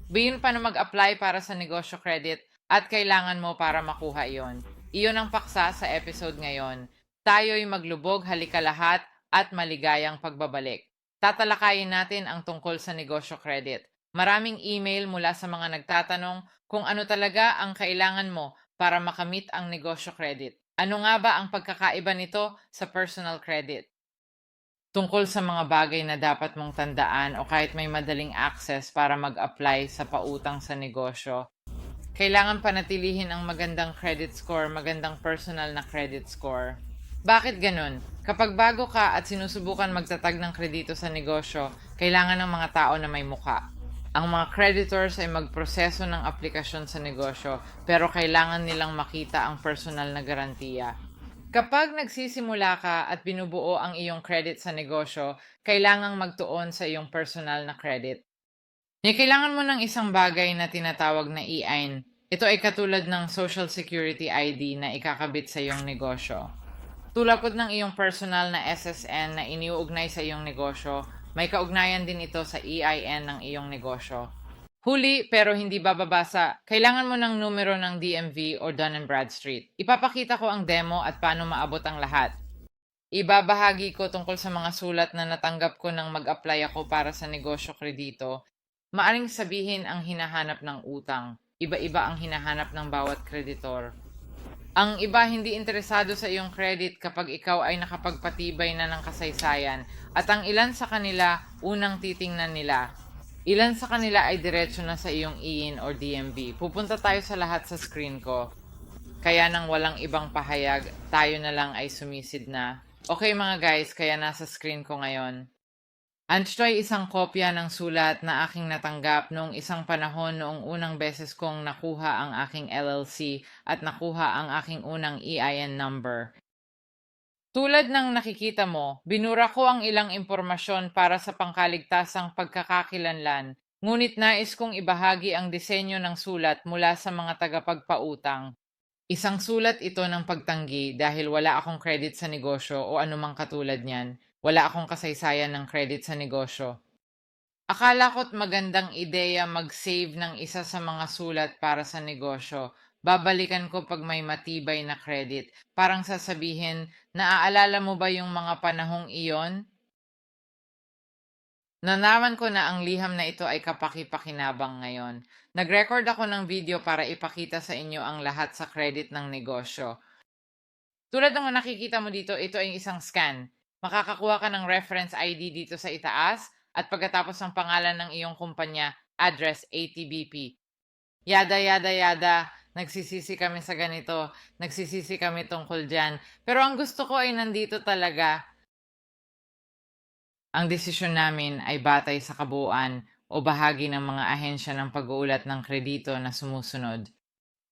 Bihon paano mag-apply para sa negosyo credit at kailangan mo para makuha iyon. Iyon ang paksa sa episode ngayon. Tayo'y maglubog halika lahat at maligayang pagbabalik. Tatalakayin natin ang tungkol sa negosyo credit. Maraming email mula sa mga nagtatanong kung ano talaga ang kailangan mo para makamit ang negosyo credit. Ano nga ba ang pagkakaiba nito sa personal credit? Tungkol sa mga bagay na dapat mong tandaan o kahit may madaling access para mag-apply sa pautang sa negosyo, kailangan panatilihin ang magandang credit score, magandang personal na credit score. Bakit ganun? Kapag bago ka at sinusubukan magtatag ng kredito sa negosyo, kailangan ng mga tao na may muka. Ang mga creditors ay magproseso ng aplikasyon sa negosyo pero kailangan nilang makita ang personal na garantiya. Kapag nagsisimula ka at binubuo ang iyong credit sa negosyo, kailangang magtuon sa iyong personal na credit. Kailangan mo ng isang bagay na tinatawag na EIN. Ito ay katulad ng Social Security ID na ikakabit sa iyong negosyo. Tulad ng iyong personal na SSN na iniuugnay sa iyong negosyo, may kaugnayan din ito sa EIN ng iyong negosyo. Huli pero hindi bababasa, kailangan mo ng numero ng DMV o Dun& Bradstreet. Ipapakita ko ang demo at paano maabot ang lahat. Ibabahagi ko tungkol sa mga sulat na natanggap ko nang mag-apply ako para sa negosyo kredito. Maaring sabihin ang hinahanap ng utang. Iba-iba ang hinahanap ng bawat kreditor. Ang iba hindi interesado sa iyong credit kapag ikaw ay nakapagpatibay na ng kasaysayan at ang ilan sa kanila unang titingnan nila. Ilan sa kanila ay diretso na sa iyong EIN or DMV. Pupunta tayo sa lahat sa screen ko. Kaya nang walang ibang pahayag, tayo na lang ay sumisid na. Okay mga guys, kaya nasa screen ko ngayon. Ito ay isang kopya ng sulat na aking natanggap noong isang panahon noong unang beses kong nakuha ang aking LLC at nakuha ang aking unang EIN number. Tulad ng nakikita mo, binura ko ang ilang impormasyon para sa pangkaligtasang pagkakakilanlan, ngunit nais kong ibahagi ang disenyo ng sulat mula sa mga tagapagpautang. Isang sulat ito ng pagtanggi dahil wala akong credit sa negosyo o anumang katulad niyan. Wala akong kasaysayan ng credit sa negosyo. Akala ko't magandang ideya mag-save ng isa sa mga sulat para sa negosyo. Babalikan ko pag may matibay na credit. Parang sasabihin, naaalala mo ba yung mga panahong iyon? Nalaman ko na ang liham na ito ay kapaki-pakinabang ngayon. Nag-record ako ng video para ipakita sa inyo ang lahat sa credit ng negosyo. Tulad ng nakikita mo dito, ito ay isang scan. Makakakuha ka ng reference ID dito sa itaas at pagkatapos ng pangalan ng iyong kumpanya, address ATBP. Yada, yada, yada. Nagsisisi kami sa ganito. Nagsisisi kami tungkol dyan. Pero ang gusto ko ay nandito talaga. Ang desisyon namin ay batay sa kabuuan o bahagi ng mga ahensya ng pag-uulat ng kredito na sumusunod.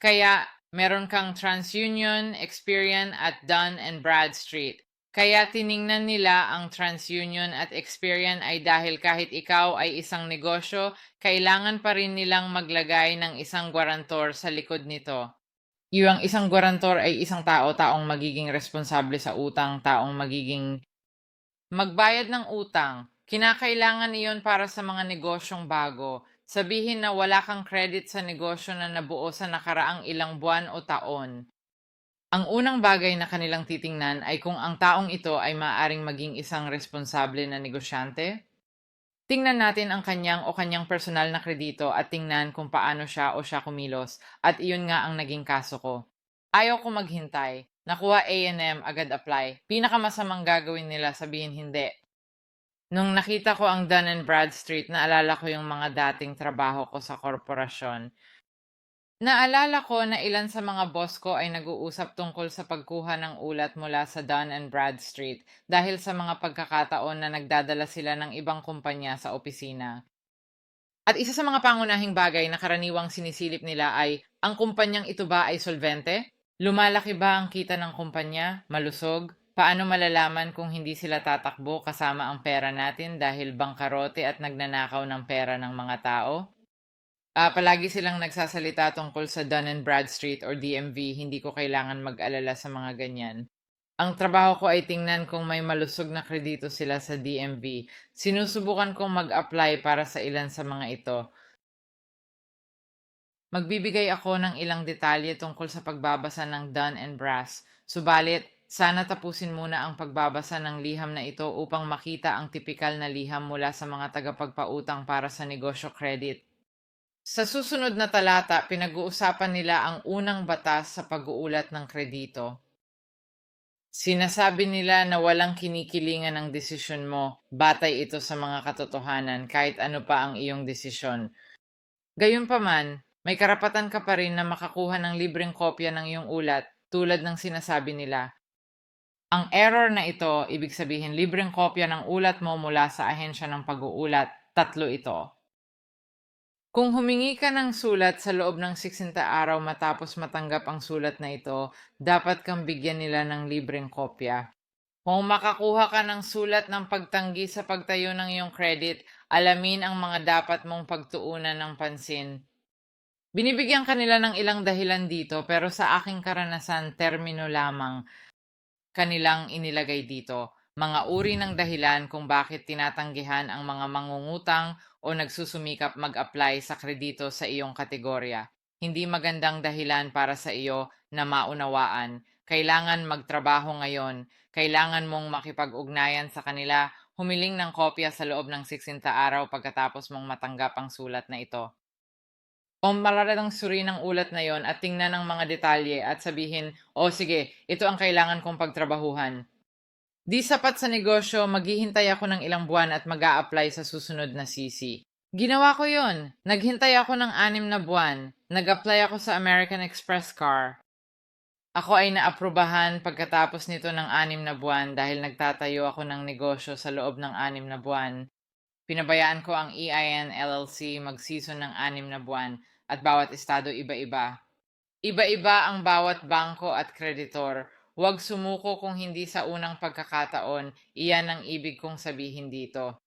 Kaya meron kang TransUnion, Experian at Dun& Bradstreet. Kaya tiningnan nila ang TransUnion at Experian ay dahil kahit ikaw ay isang negosyo, kailangan pa rin nilang maglagay ng isang gwarantor sa likod nito. Yung isang gwarantor ay isang tao, taong magiging responsable sa utang, taong magiging magbayad ng utang. Kinakailangan iyon para sa mga negosyong bago. Sabihin na wala kang credit sa negosyo na nabuo sa nakaraang ilang buwan o taon. Ang unang bagay na kanilang titingnan ay kung ang taong ito ay maaaring maging isang responsable na negosyante. Tingnan natin ang kanyang o kanyang personal na kredito at tingnan kung paano siya o siya kumilos at iyon nga ang naging kaso ko. Ayaw ko maghintay. Nakuha A&M, agad apply. Pinakamasamang gagawin nila sabihin hindi. Nung nakita ko ang Dun& Bradstreet, naalala ko yung mga dating trabaho ko sa korporasyon. Naalala ko na ilan sa mga boss ko ay nag-uusap tungkol sa pagkuha ng ulat mula sa Dun& Bradstreet dahil sa mga pagkakataon na nagdadala sila ng ibang kumpanya sa opisina. At isa sa mga pangunahing bagay na karaniwang sinisilip nila ay, ang kumpanyang ito ba ay solvente? Lumalaki ba ang kita ng kumpanya? Malusog? Paano malalaman kung hindi sila tatakbo kasama ang pera natin dahil bangkarote at nagnanakaw ng pera ng mga tao? Palagi silang nagsasalita tungkol sa Dun& Bradstreet or DMV, hindi ko kailangan mag-alala sa mga ganyan. Ang trabaho ko ay tingnan kung may malusog na kredito sila sa DMV. Sinusubukan kong mag-apply para sa ilan sa mga ito. Magbibigay ako ng ilang detalye tungkol sa pagbabasa ng Dun and Brass. Subalit, sana tapusin muna ang pagbabasa ng liham na ito upang makita ang tipikal na liham mula sa mga tagapagpautang para sa negosyo credit. Sa susunod na talata, pinag-uusapan nila ang unang batas sa pag-uulat ng kredito. Sinasabi nila na walang kinikilingan ng desisyon mo, batay ito sa mga katotohanan kahit ano pa ang iyong desisyon. Gayunpaman, may karapatan ka pa rin na makakuha ng libreng kopya ng iyong ulat tulad ng sinasabi nila. Ang error na ito, ibig sabihin libreng kopya ng ulat mo mula sa ahensya ng pag-uulat, 3 ito. Kung humingi ka ng sulat sa loob ng 60 araw matapos matanggap ang sulat na ito, dapat kang bigyan nila ng libreng kopya. Kung makakuha ka ng sulat ng pagtanggi sa pagtayo ng iyong credit, alamin ang mga dapat mong pagtuunan ng pansin. Binibigyan kanila ng ilang dahilan dito pero sa aking karanasan, termino lamang kanilang inilagay dito. Mga uri ng dahilan kung bakit tinatanggihan ang mga mangungutang o nagsusumikap mag-apply sa kredito sa iyong kategorya. Hindi magandang dahilan para sa iyo na maunawaan. Kailangan magtrabaho ngayon. Kailangan mong makipag-ugnayan sa kanila, humiling ng kopya sa loob ng 60 araw pagkatapos mong matanggap ang sulat na ito. O malaradang suri ng ulat na yon at tingnan ang mga detalye at sabihin, o sige, ito ang kailangan kong pagtrabahuhan. Di sapat sa negosyo, maghihintay ako ng ilang buwan at mag-a-apply sa susunod na CC. Ginawa ko yon. Naghintay ako ng 6 na buwan. Nag-apply ako sa American Express car. Ako ay naaprubahan pagkatapos nito ng 6 na buwan dahil nagtatayo ako ng negosyo sa loob ng 6 na buwan. Pinabayaan ko ang EIN LLC mag-season ng 6 na buwan at bawat estado iba-iba. Iba-iba ang bawat bangko at kreditor. Huwag sumuko kung hindi sa unang pagkakataon, iyan ang ibig kong sabihin dito.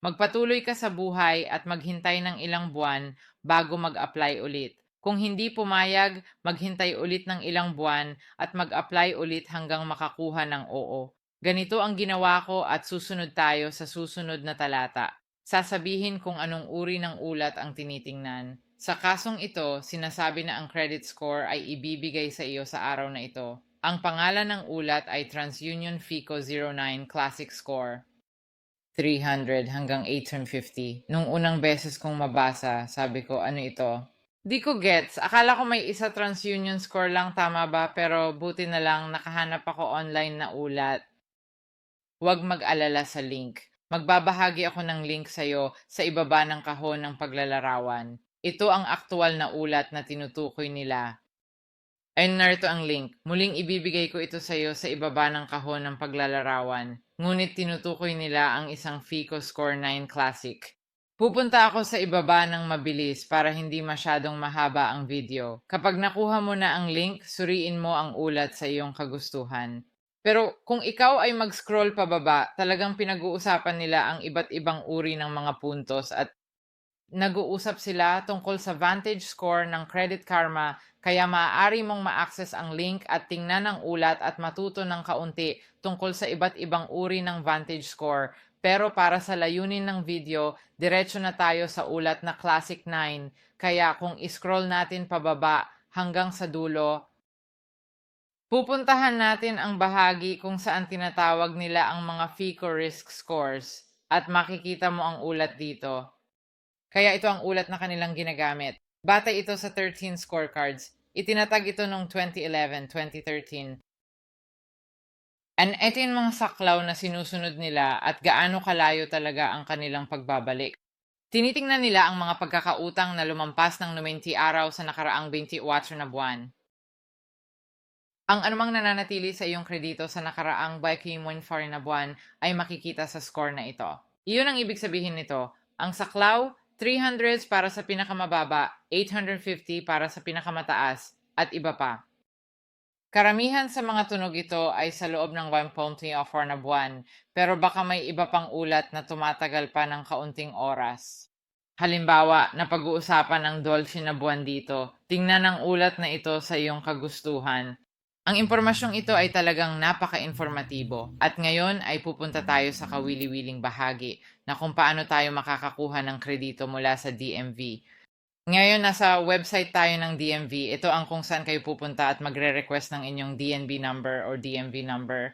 Magpatuloy ka sa buhay at maghintay ng ilang buwan bago mag-apply ulit. Kung hindi pumayag, maghintay ulit ng ilang buwan at mag-apply ulit hanggang makakuha ng oo. Ganito ang ginawa ko at susunod tayo sa susunod na talata. Sasabihin kung anong uri ng ulat ang tinitingnan. Sa kasong ito, sinasabi na ang credit score ay ibibigay sa iyo sa araw na ito. Ang pangalan ng ulat ay TransUnion FICO 09 Classic Score. 300 hanggang 850. Nung unang beses kong mabasa, sabi ko, ano ito? Di ko gets. Akala ko may isa TransUnion score lang, tama ba? Pero buti na lang nakahanap ako online na ulat. Huwag mag-alala sa link. Magbabahagi ako ng link sa'yo sa ibaba ng kahon ng paglalarawan. Ito ang aktual na ulat na tinutukoy nila. Ayun, narito ang link. Muling ibibigay ko ito sa iyo sa ibaba ng kahon ng paglalarawan. Ngunit tinutukoy nila ang isang FICO Score 9 Classic. Pupunta ako sa ibaba ng mabilis para hindi masyadong mahaba ang video. Kapag nakuha mo na ang link, suriin mo ang ulat sa iyong kagustuhan. Pero kung ikaw ay mag-scroll pababa, talagang pinag-uusapan nila ang iba't ibang uri ng mga puntos at nag-uusap sila tungkol sa Vantage Score ng Credit Karma, kaya maaari mong ma-access ang link at tingnan ang ulat at matuto ng kaunti tungkol sa iba't ibang uri ng Vantage Score. Pero para sa layunin ng video, diretso na tayo sa ulat na Classic 9. Kaya kung iscroll natin pababa hanggang sa dulo, pupuntahan natin ang bahagi kung saan tinatawag nila ang mga FICO risk scores at makikita mo ang ulat dito. Kaya ito ang ulat na kanilang ginagamit. Batay ito sa 13 scorecards. Itinatag ito noong 2011, 2013. And ito yung mga saklaw na sinusunod nila at gaano kalayo talaga ang kanilang pagbabalik. Tinitingnan nila ang mga pagkakautang na lumampas ng 90 araw sa nakaraang 24 na buwan. Ang anumang nananatili sa iyong kredito sa nakaraang 24 na buwan ay makikita sa score na ito. Iyon ang ibig sabihin nito. Ang saklaw, 300 para sa pinakamababa, 850 para sa pinakamataas, at iba pa. Karamihan sa mga tunog ito ay sa loob ng 1.4 na buwan, pero baka may iba pang ulat na tumatagal pa ng kaunting oras. Halimbawa, napag-uusapan ang dolce na buwan dito. Tingnan ang ulat na ito sa iyong kagustuhan. Ang impormasyong ito ay talagang napaka-informatibo at ngayon ay pupunta tayo sa kawili-wiling bahagi na kung paano tayo makakakuha ng kredito mula sa DMV. Ngayon nasa website tayo ng DMV. Ito ang kung saan kayo pupunta at magre-request ng inyong DNB number or DMV number.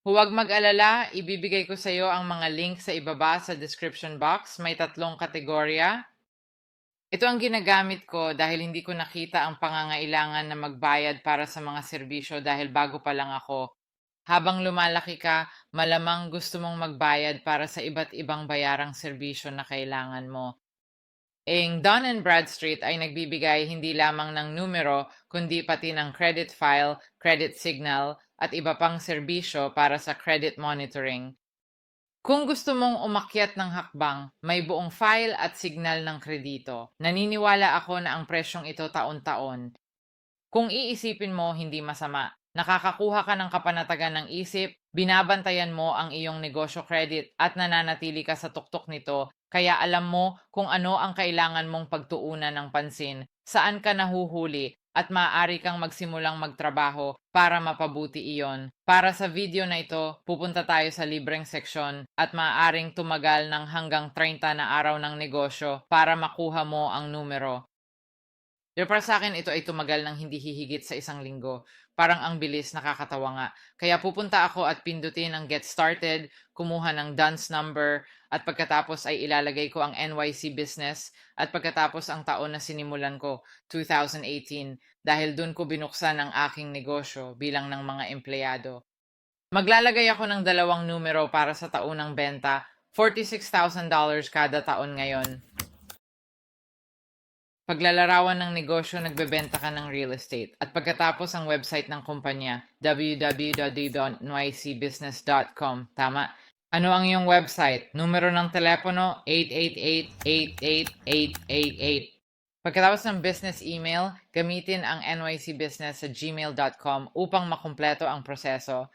Huwag mag-alala, ibibigay ko sa iyo ang mga link sa ibaba sa description box. May 3 kategorya. Ito ang ginagamit ko dahil hindi ko nakita ang pangangailangan na magbayad para sa mga serbisyo dahil bago pa lang ako. Habang lumalaki ka, malamang gusto mong magbayad para sa iba't ibang bayarang serbisyo na kailangan mo. Ang Dun& Bradstreet ay nagbibigay hindi lamang ng numero kundi pati ng credit file, credit signal at iba pang serbisyo para sa credit monitoring. Kung gusto mong umakyat ng hakbang, may buong file at signal ng kredito. Naniniwala ako na ang presyong ito taon-taon. Kung iisipin mo, hindi masama. Nakakakuha ka ng kapanatagan ng isip, binabantayan mo ang iyong negosyo credit at nananatili ka sa tuktok nito, kaya alam mo kung ano ang kailangan mong pagtuunan ng pansin, saan ka nahuhuli, at maaari kang magsimulang magtrabaho para mapabuti iyon. Para sa video na ito, pupunta tayo sa libreng seksyon at maaaring tumagal ng hanggang 30 na araw ng negosyo para makuha mo ang numero. Pero para sa akin, ito ay tumagal ng hindi hihigit sa 1 linggo. Parang ang bilis, nakakatawa nga. Kaya pupunta ako at pindutin ang Get Started, kumuha ng DUNS number, at pagkatapos ay ilalagay ko ang NYC business, at pagkatapos ang taon na sinimulan ko, 2018, dahil dun ko binuksan ang aking negosyo bilang ng mga empleyado. Maglalagay ako ng 2 numero para sa taunang benta, $46,000 kada taon ngayon. Paglalarawan ng negosyo, nagbebenta ka ng real estate. At pagkatapos ang website ng kumpanya, www.nycbusiness.com. Tama? Ano ang iyong website? Numero ng telepono, 888-888-888. Pagkatapos ng business email, gamitin ang nycbusiness@gmail.com upang makumpleto ang proseso.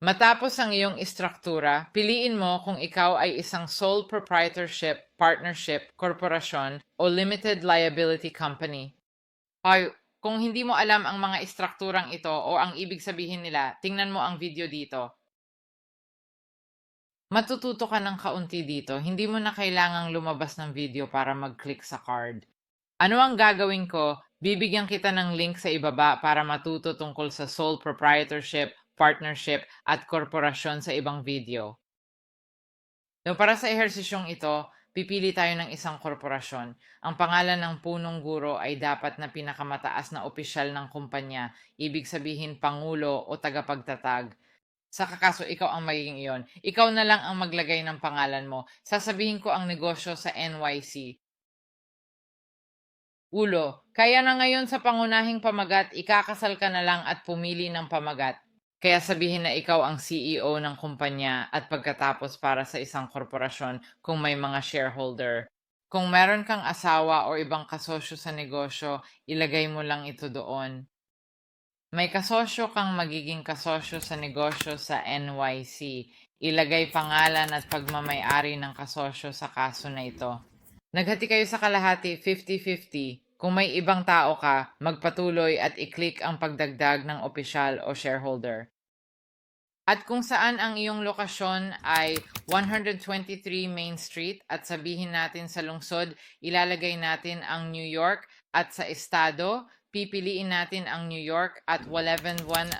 Matapos ang iyong istruktura, piliin mo kung ikaw ay isang sole proprietorship, partnership, korporasyon, o limited liability company. Ay, kung hindi mo alam ang mga istrukturang ito o ang ibig sabihin nila, tingnan mo ang video dito. Matututo ka ng kaunti dito, hindi mo na kailangang lumabas ng video para mag-click sa card. Ano ang gagawin ko? Bibigyan kita ng link sa ibaba para matuto tungkol sa sole proprietorship, partnership, at korporasyon sa ibang video. So para sa ehersisyong ito, pipili tayo ng isang korporasyon. Ang pangalan ng punong guro ay dapat na pinakamataas na opisyal ng kumpanya, ibig sabihin pangulo o tagapagtatag. Sa kakaso, ikaw ang magiging iyon. Ikaw na lang ang maglagay ng pangalan mo. Sasabihin ko ang negosyo sa NYC. Ulo, kaya na ngayon sa pangunahing pamagat, ikakasal ka na lang at pumili ng pamagat. Kaya sabihin na ikaw ang CEO ng kumpanya at pagkatapos para sa isang korporasyon kung may mga shareholder. Kung meron kang asawa o ibang kasosyo sa negosyo, ilagay mo lang ito doon. May kasosyo kang magiging kasosyo sa negosyo sa NYC. Ilagay pangalan at pagmamay-ari ng kasosyo sa kaso na ito. Naghati kayo sa kalahati, 50-50. Kung may ibang tao ka, magpatuloy at i-click ang pagdagdag ng opisyal o shareholder. At kung saan ang iyong lokasyon ay 123 Main Street at sabihin natin sa lungsod, ilalagay natin ang New York at sa estado, pipiliin natin ang New York at 11111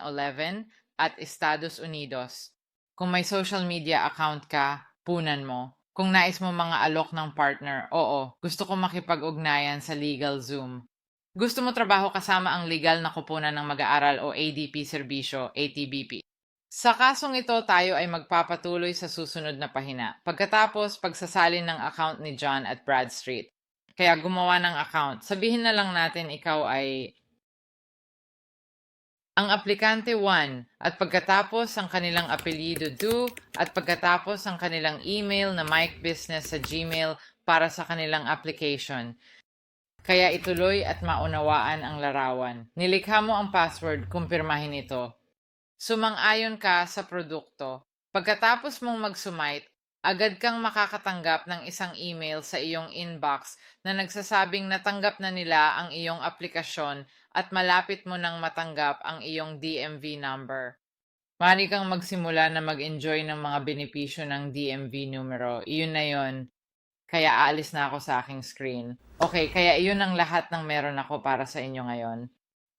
at Estados Unidos. Kung may social media account ka, punan mo. Kung nais mo mga alok ng partner, oo, gusto ko makipag-ugnayan sa Legal Zoom. Gusto mo trabaho kasama ang legal na kupunan ng mag-aaral o ADP serbisyo, ATBP. Sa kasong ito, tayo ay magpapatuloy sa susunod na pahina. Pagkatapos, pagsasalin ng account ni John at Bradstreet. Kaya gumawa ng account. Sabihin na lang natin ikaw ay ang aplikante 1 at pagkatapos ang kanilang apelyido 2 at pagkatapos ang kanilang email na mikebusiness sa Gmail para sa kanilang application. Kaya ituloy at maunawaan ang larawan. Nilikha mo ang password, kumpirmahin ito. Sumang-ayon ka sa produkto. Pagkatapos mong mag-sumite, agad kang makakatanggap ng isang email sa iyong inbox na nagsasabing natanggap na nila ang iyong aplikasyon at malapit mo nang matanggap ang iyong DMV number. Maaari kang magsimula na mag-enjoy ng mga benepisyo ng DMV numero. Iyon na yon. kaya aalis na ako sa aking screen. Okay, kaya iyon ang lahat ng meron ako para sa inyo ngayon.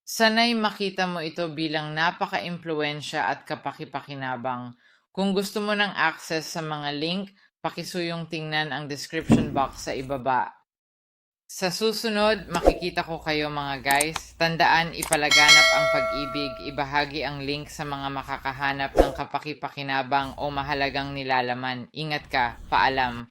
Sana'y makita mo ito bilang napaka-impluwensya at kapaki-pakinabang. Kung gusto mo ng access sa mga link, pakisuyong tingnan ang description box sa ibaba. Sa susunod, makikita ko kayo mga guys. Tandaan, ipalaganap ang pag-ibig, ibahagi ang link sa mga makakahanap ng kapaki-pakinabang o mahalagang nilalaman. Ingat ka, paalam.